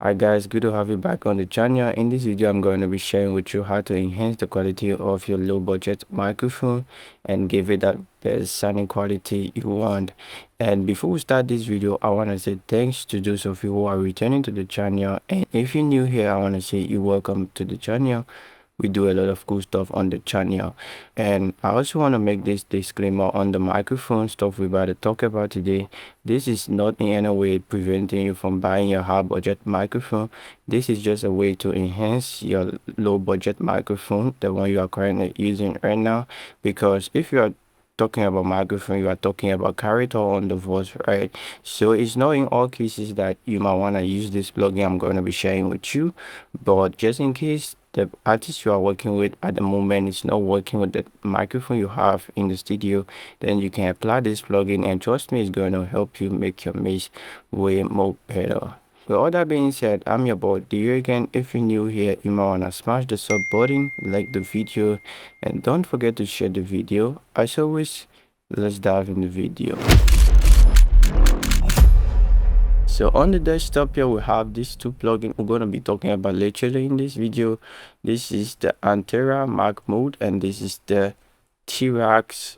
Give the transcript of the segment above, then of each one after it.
Hi guys, good to have you back on the channel. In this video, I'm going to be sharing with you how to enhance the quality of your low budget microphone and give it that best sounding quality you want. And before we start this video, I want to say thanks to those of you who are returning to the channel. And if you're new here, I want to say you're welcome to the channel. We do a lot of cool stuff on the channel. And I also want to make this disclaimer on the microphone stuff we're about to talk about today. This is not in any way preventing you from buying a high budget microphone. This is just a way to enhance your low budget microphone, the one you are currently using right now. Because if you are talking about microphone, you are talking about character on the voice, right? So it's not in all cases that you might want to use this plugin I'm going to be sharing with you, but just in case the artist you are working with at the moment is not working with the microphone you have in the studio, then you can apply this plugin, and trust me, it's going to help you make your mix way more better. With all that being said, I'm your boy Dio again. If you're new here, you might wanna smash the sub button, like the video, and don't forget to share the video. As always, let's dive in the video. So on the desktop here, we have these two plugins we're going to be talking about literally in this video. This is the Antares Mark Mode, and this is the T-Rex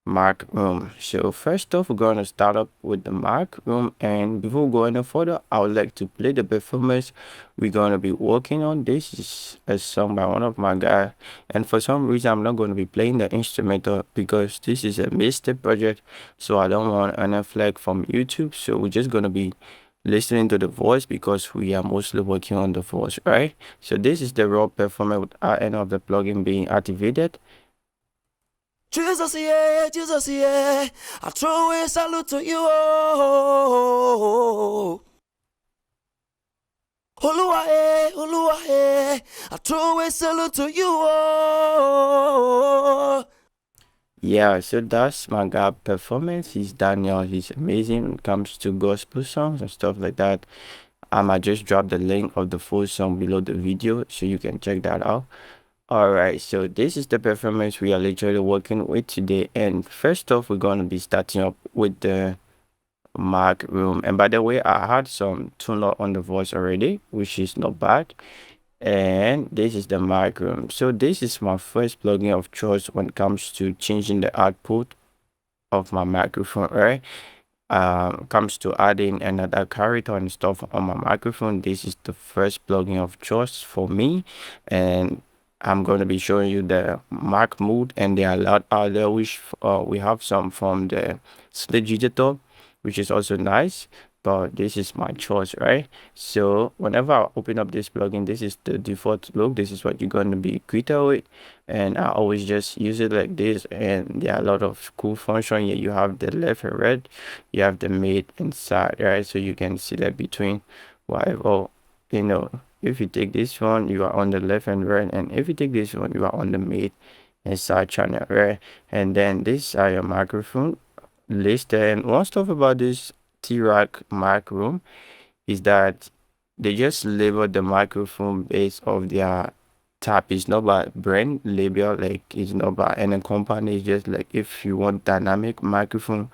Mark Room. So first off, we're going to start up with the Mark Room, and before we go any further, I would like to play the performance we're going to be working on. This is a song by one of my guys, and for some reason I'm not going to be playing the instrumental because this is a mixtape project, so I don't want any flag from YouTube. So we're just going to be listening to the voice because we are mostly working on the voice, right? So this is the raw performance without any of the plugin being activated. Jesus, yeah, Jesus, yeah. I throw a salute to you. Oh, Oluwa, I throw a salute to you. Oh. Yeah, so that's my guy performance. He's Daniel. He's amazing when it comes to gospel songs and stuff like that. I might just drop the link of the full song below the video so you can check that out. Alright, so this is the performance we are literally working with today. And first off, we're going to be starting up with the Mark Room. And by the way, I had some tune up on the voice already, which is not bad. And this is the Mark Room. So this is my first plugin of choice when it comes to changing the output of my microphone, right? Comes to adding another character and stuff on my microphone. This is the first plugin of choice for me, and I'm going to be showing you the Mark Mode, and there are a lot other which we have some from the Split Digital, which is also nice, but this is my choice, right? So whenever I open up this plugin, this is the default look. This is what you're going to be greeted with, and I always just use it like this. And there are a lot of cool functions here. You have the left and right, you have the mid and side, right? So you can select between whatever, you know. If you take this one, you are on the left and right, and if you take this one, you are on the mid and side channel, right? And then this are your microphone list. And one stuff about this T-Rack mic room is that they just label the microphone based off their type. It's not by brand label, like it's not by any company. It's just like if you want dynamic microphone,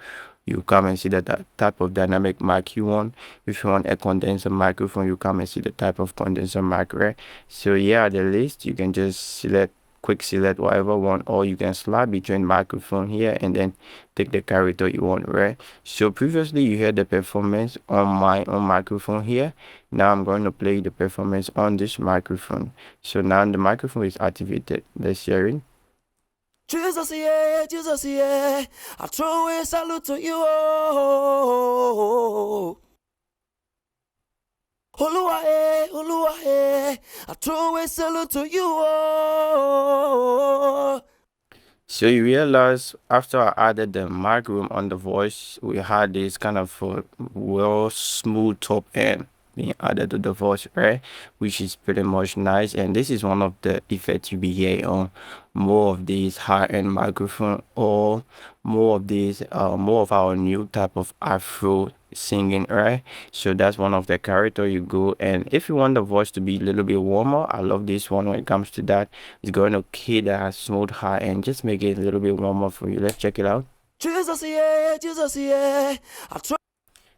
you come and see the type of dynamic mic you want. If you want a condenser microphone, you come and see the type of condenser mic, right? So yeah, the list you can just quick select whatever one, or you can slide between microphone here and then take the character you want, right? So previously you heard the performance on my own microphone here. Now I'm going to play the performance on this microphone. So now the microphone is activated. Let's hear it. Jesus, yeah. I throw a salute to you. Oh. Oluwa, I throw a salute to you. Oh. So you realize after I added the mic room on the voice, we had this kind of well smooth top end being added to the voice, right? Which is pretty much nice. And this is one of the effects you be hearing on more of these high-end microphone, or more of our new type of Afro singing, right? So that's one of the character you go. And if you want the voice to be a little bit warmer, I love this one when it comes to that. It's going to kill that smooth high and just make it a little bit warmer for you. Let's check it out. Jesus, yeah.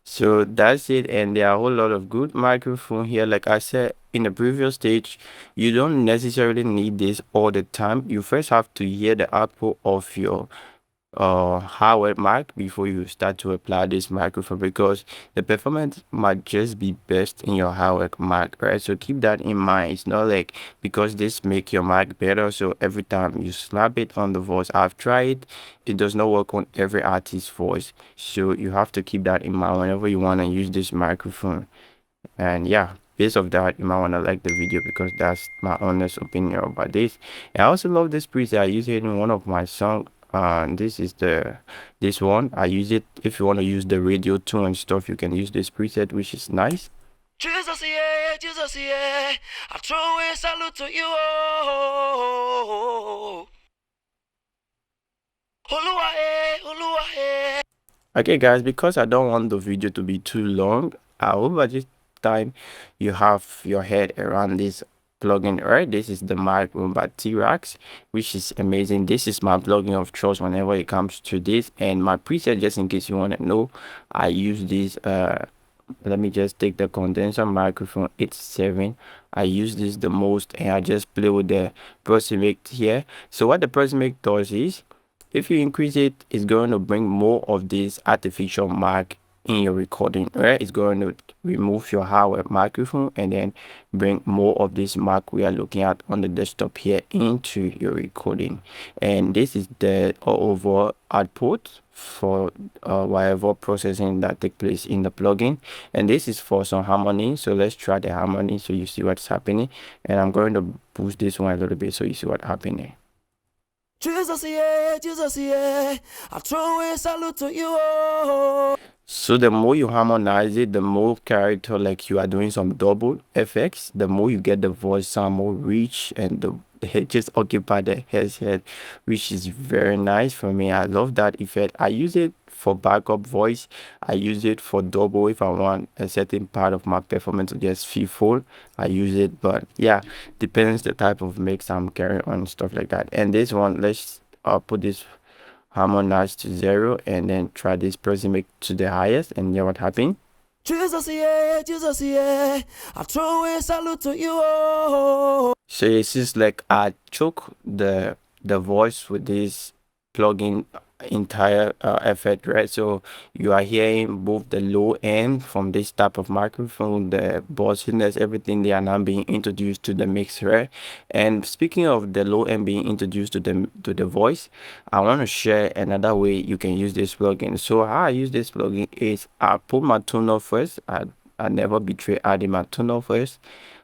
So that's it, and there are a whole lot of good microphone here. Like I said in the previous stage, you don't necessarily need this all the time. You first have to hear the output of your hardware mic before you start to apply this microphone, because the performance might just be best in your hardware mic, right? So keep that in mind. It's not like because this make your mic better, so every time you slap it on the voice. I've tried, it does not work on every artist's voice, so you have to keep that in mind whenever you want to use this microphone. And yeah, based of that, you might want to like the video, because that's my honest opinion about this. And I also love this preset. I use it in one of my songs. This is this one. I use it if you want to use the radio tone and stuff. You can use this preset, which is nice. Jesus, yeah, Jesus, yeah. I throw a salute to you. Oh, Oluwa, Oluwa, Okay, guys, because I don't want the video to be too long, I hope at this time you have your head around this plugin, right? This is the microphone by T-Rex, which is amazing. This is my plugin of choice whenever it comes to this, and my preset, just in case you want to know, I use this let me just take the condenser microphone 87. I use this the most, and I just play with the proximate here. So what the proximate does is, if you increase it, it's going to bring more of this artificial mic in your recording, right? It's going to remove your hardware microphone and then bring more of this mic we are looking at on the desktop here into your recording. And this is the overall output for whatever processing that take place in the plugin. And this is for some harmony, so let's try the harmony so you see what's happening. And I'm going to boost this one a little bit so you see what's happening. Jesus, yeah, Jesus, yeah. I throw a salute to you. Oh. So the more you harmonize it, the more character, like you are doing some double effects, the more you get the voice sound more rich, and the head just occupy the head, which is very nice for me. I love that effect. I use it for backup voice. I use it for double if I want a certain part of my performance to just feel full. I use it, but yeah, depends the type of mix I'm carrying on, stuff like that. And this one, let's put this harmonize to 0 and then try this proximate to the highest, and hear what happened. Jesus, yeah, Jesus, yeah. I throw a salute to you. Oh. So it's just like I choke the voice with this plugin entire effect, right? So you are hearing both the low end from this type of microphone, the bossiness, everything, they are now being introduced to the mix, right? And speaking of the low end being introduced to the voice, I want to share another way you can use this plugin. So how I use this plugin is I put my tuner first. I never betray adding my tuner first.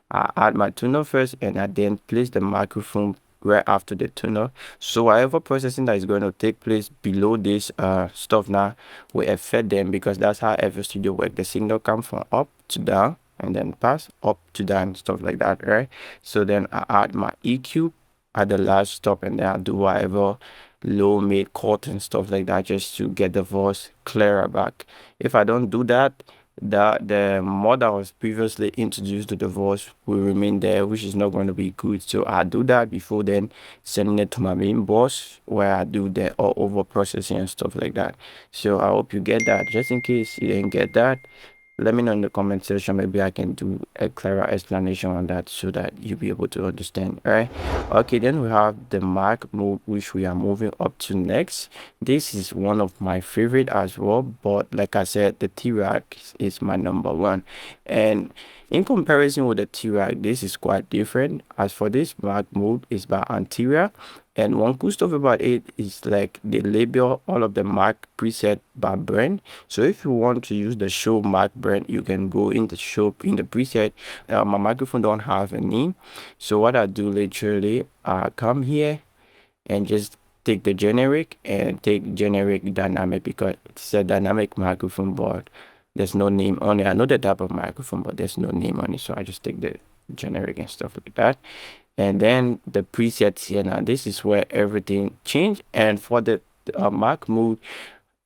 I add my tuner first, and I then place the microphone right after the tuner. So whatever processing that is going to take place below this stuff now will affect them, because that's how FL Studio work. The signal comes from up to down and then pass up to down, stuff like that, right? So then I add my EQ at the last stop, and then I do whatever low mid cut and stuff like that, just to get the voice clearer back. If I don't do that, the mod that was previously introduced to the voice will remain there, which is not going to be good. So I do that before then sending it to my main boss, where I do the all over processing and stuff like that. So I hope you get that. Just in case you didn't get that, let me know in the comment section. Maybe I can do a clearer explanation on that so that you'll be able to understand. All right. Okay, then we have the mic mode, which we are moving up to next. This is one of my favorite as well, but like I said, the T-Rex is my number one. And in comparison with the T-Rex, this is quite different. As for this mic mode, is by Antares. And one cool stuff about it is like they label all of the mic preset by brand. So if you want to use the show mic brand, you can go in the show in the preset. My microphone don't have a name, so what I do literally, I come here and just take the generic and take generic dynamic, because it's a dynamic microphone, but there's no name on it. I know the type of microphone, but there's no name on it, so I just take the generic and stuff like that. And then the presets here, now this is where everything changed. And for the mic mode,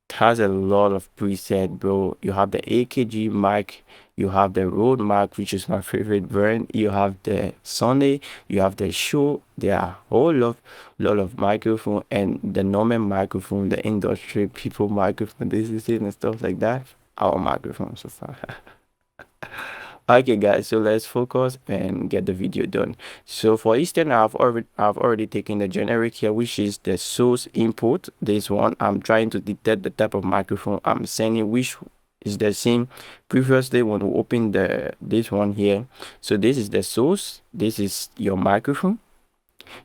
it has a lot of preset, bro. You have the AKG mic, you have the Rode mic, which is my favorite brand, you have the Sony, you have the Shure. There are a whole lot of microphone, and the normal microphone, the industry people microphone, this is it and stuff like that. our microphone so far. Okay guys, so let's focus and get the video done. So for Eastern, I've already taken the generic here, which is the source input. This one, I'm trying to detect the type of microphone I'm sending, which is the same previously when we open this one here. So this is the source, this is your microphone.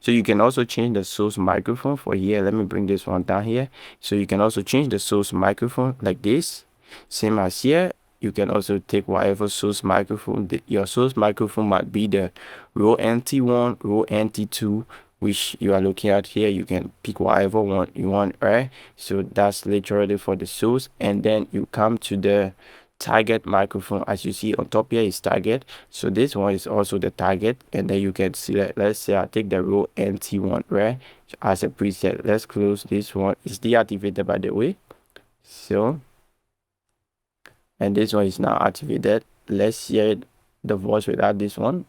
So you can also change the source microphone for here. Let me bring this one down here. So you can also change the source microphone like this, same as here. You can also take whatever source microphone. Your source microphone might be the row NT1, row NT2, which you are looking at here. You can pick whatever one you want, right? So that's literally for the source. And then you come to the target microphone. As you see on top here is target, so this one is also the target. And then you can select, let's say I take the row NT1, right, as a preset. Let's close this one. It's deactivated, by the way. So, and this one is now activated. Let's hear the voice without this one.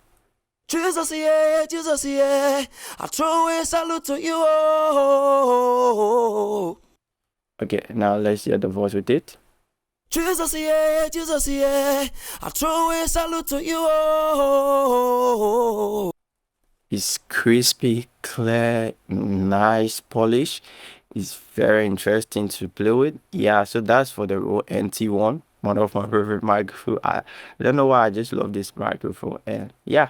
Jesus, yeah, Jesus, yeah. I throw a salute to you. Oh. Okay, now let's hear the voice with it. Jesus, yeah, Jesus, yeah. I throw a salute to you. Oh. It's crispy, clear, nice polish. It's very interesting to play with. Yeah, so that's for the Rode NT1, one of my favorite microphone. I don't know why, I just love this microphone. And yeah,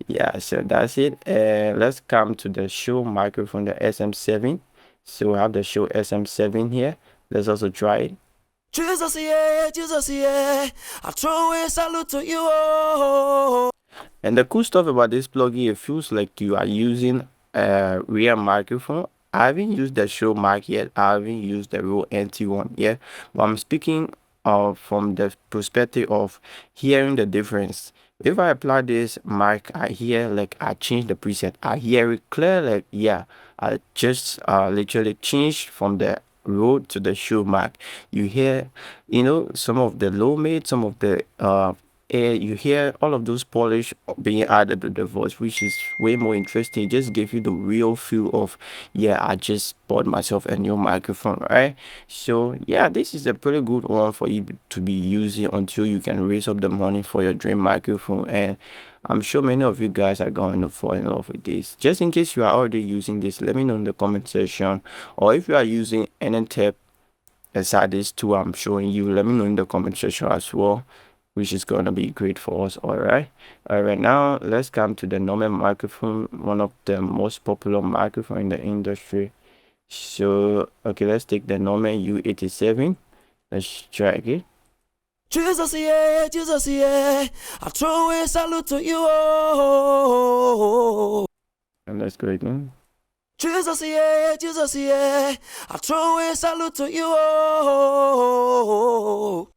yeah, so that's it. Let's come to the Shure microphone, the SM7. So we have the Shure SM7 here. Let's also try it. Jesus, yeah, Jesus, yeah. I throw a salute to you. Oh. And the cool stuff about this plugin, it feels like you are using a real microphone. I haven't used the Shure mic yet. I haven't used the Rode NT1 yet. But I'm speaking from the perspective of hearing the difference. If I apply this mic, I hear, like, I change the preset. I hear it clear, like, yeah, I just literally changed from the Rode to the Shure mic. You hear, some of the low mid, some of the you hear all of those polish being added to the voice, which is way more interesting. It just give you the real feel of, yeah, I just bought myself a new microphone, right? So yeah, this is a pretty good one for you to be using until you can raise up the money for your dream microphone. And I'm sure many of you guys are going to fall in love with this. Just in case you are already using this, let me know in the comment section. Or if you are using any tip aside these two I'm showing you, let me know in the comment section as well, which is going to be great for us. All right, now let's come to the normal microphone, one of the most popular microphone in the industry. So okay, let's take the normal U87. Let's try again. Jesus, yeah, Jesus, yeah. I throw a salute to you. Oh. And let's go again. Jesus, yeah, Jesus, yeah. I throw a salute to you. Oh.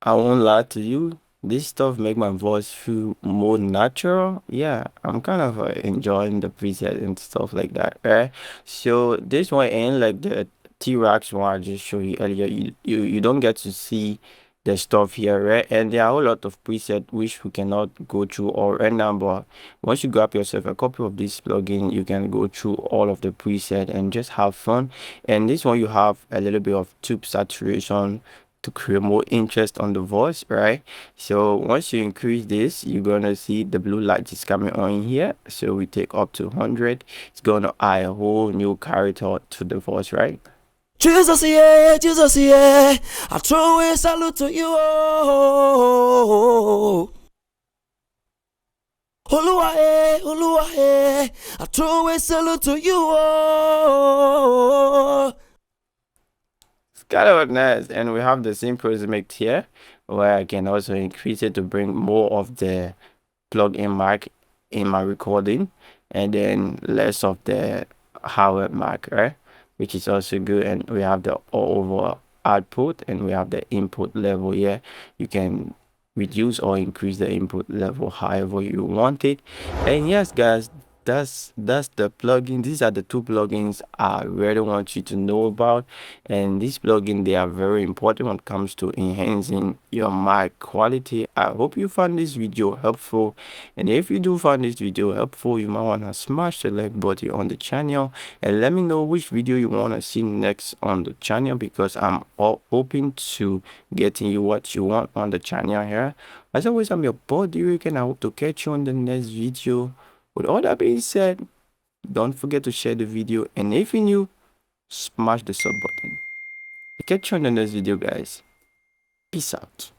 I won't lie to you, this stuff make my voice feel more natural. Yeah, I'm kind of enjoying the preset and stuff like that, right? So this one ain't like the T-Rex one I just showed you earlier. You don't get to see the stuff here, right? And there are a whole lot of preset which we cannot go through all right now, but once you grab yourself a copy of this plugin, you can go through all of the preset and just have fun. And this one, you have a little bit of tube saturation to create more interest on the voice, right? So once you increase this, you're gonna see the blue light is coming on here. So we take up to 100, it's gonna add a whole new character to the voice, right? Jesus, yeah, Jesus, yeah. I throw a salute to you. Oh. Oluwa, Oluwa, I throw a salute to you. Oh. It's kind of nice. And we have the same prosmic here, where I can also increase it to bring more of the plug-in mic in my recording, and then less of the Howard mic, right? Which is also good. And we have the all over output, and we have the input level here. You can reduce or increase the input level however you want it. And yes guys, that's the plugin. These are the two plugins I really want you to know about, and these plugins, they are very important when it comes to enhancing your mic quality. I hope you found this video helpful, and if you do find this video helpful, you might want to smash the like button on the channel and let me know which video you want to see next on the channel, because I'm all open to getting you what you want on the channel here. As always, I'm your boy Derek, and I hope to catch you on the next video. With all that being said, don't forget to share the video, and if you're new, smash the sub button. I'll catch you on the next video, guys. Peace out.